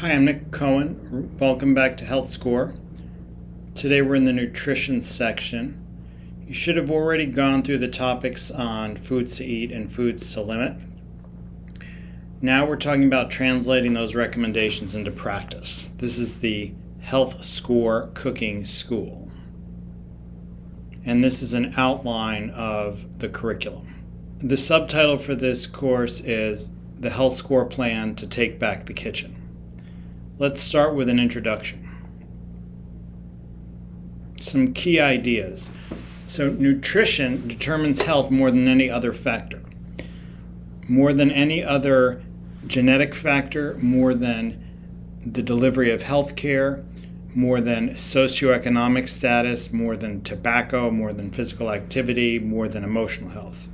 Hi, I'm Nick Cohen. Welcome back to Healthscore. Today we're in the nutrition section. You should have already gone through the topics on foods to eat and foods to limit. Now we're talking about translating those recommendations into practice. This is the Healthscore Cooking School. And this is an outline of the curriculum. The subtitle for this course is The Healthscore Plan to Take Back the Kitchen. Let's start with an introduction. Some key ideas. So nutrition determines health more than any other factor. More than any other genetic factor, more than the delivery of health care, more than socioeconomic status, more than tobacco, more than physical activity, more than emotional health.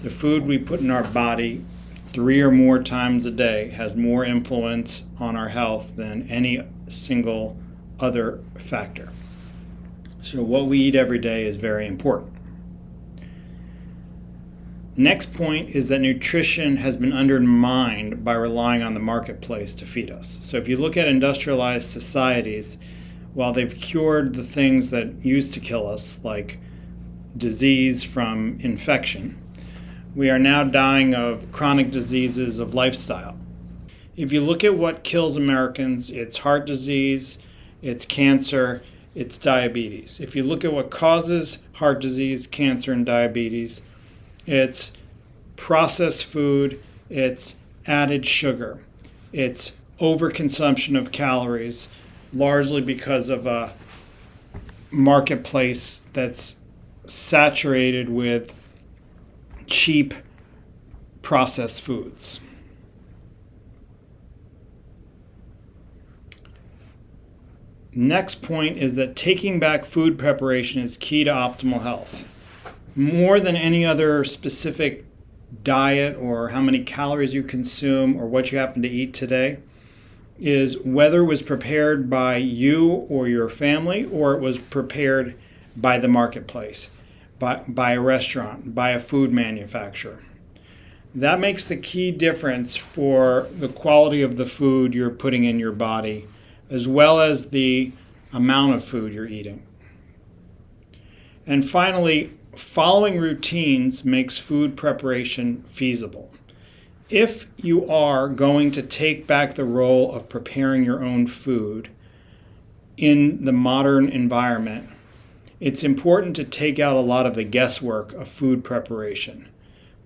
The food we put in our body 3 or more times a day has more influence on our health than any single other factor. So what we eat every day is very important. The next point is that nutrition has been undermined by relying on the marketplace to feed us. So if you look at industrialized societies, while they've cured the things that used to kill us, like disease from infection, we are now dying of chronic diseases of lifestyle. If you look at what kills Americans, it's heart disease, it's cancer, it's diabetes. If you look at what causes heart disease, cancer, and diabetes, it's processed food, it's added sugar, it's overconsumption of calories, largely because of a marketplace that's saturated with cheap processed foods. Next point is that taking back food preparation is key to optimal health. More than any other specific diet or how many calories you consume or what you happen to eat today is whether it was prepared by you or your family or it was prepared by the marketplace, by a restaurant, by a food manufacturer. That makes the key difference for the quality of the food you're putting in your body, as well as the amount of food you're eating. And finally, following routines makes food preparation feasible. If you are going to take back the role of preparing your own food in the modern environment, it's important to take out a lot of the guesswork of food preparation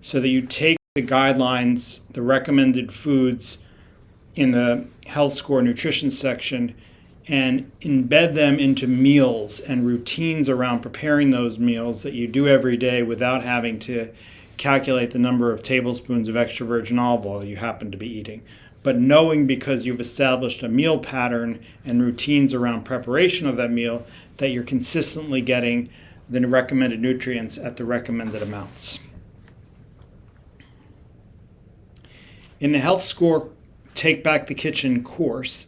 so that you take the guidelines, the recommended foods in the Healthscore nutrition section and embed them into meals and routines around preparing those meals that you do every day without having to calculate the number of tablespoons of extra virgin olive oil you happen to be eating. But knowing, because you've established a meal pattern and routines around preparation of that meal, that you're consistently getting the recommended nutrients at the recommended amounts. In the Healthscore Take Back the Kitchen course,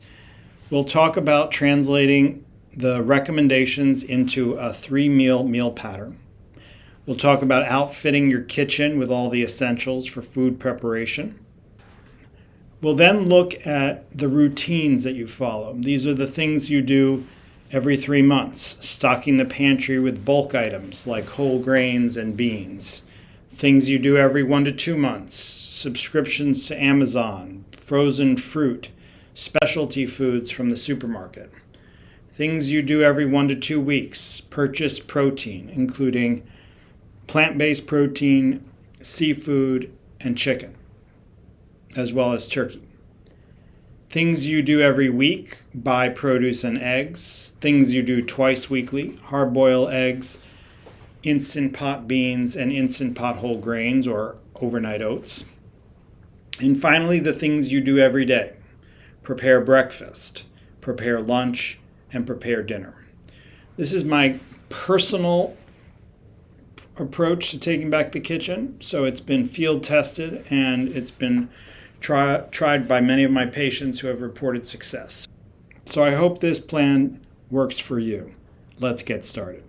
we'll talk about translating the recommendations into a 3-meal meal pattern. We'll talk about outfitting your kitchen with all the essentials for food preparation. We'll then look at the routines that you follow. These are the things you do every 3 months, stocking the pantry with bulk items like whole grains and beans. Things you do every 1 to 2 months, subscriptions to Amazon, frozen fruit, specialty foods from the supermarket. Things you do every 1 to 2 weeks, purchase protein, including plant-based protein, seafood, and chicken, as well as turkey. Things you do every week, buy produce and eggs. Things you do twice weekly, hard-boiled eggs, instant pot beans, and instant pot whole grains or overnight oats. And finally, the things you do every day. Prepare breakfast, prepare lunch, and prepare dinner. This is my personal approach to taking back the kitchen. So it's been field tested and it's been tried by many of my patients who have reported success. So I hope this plan works for you. Let's get started.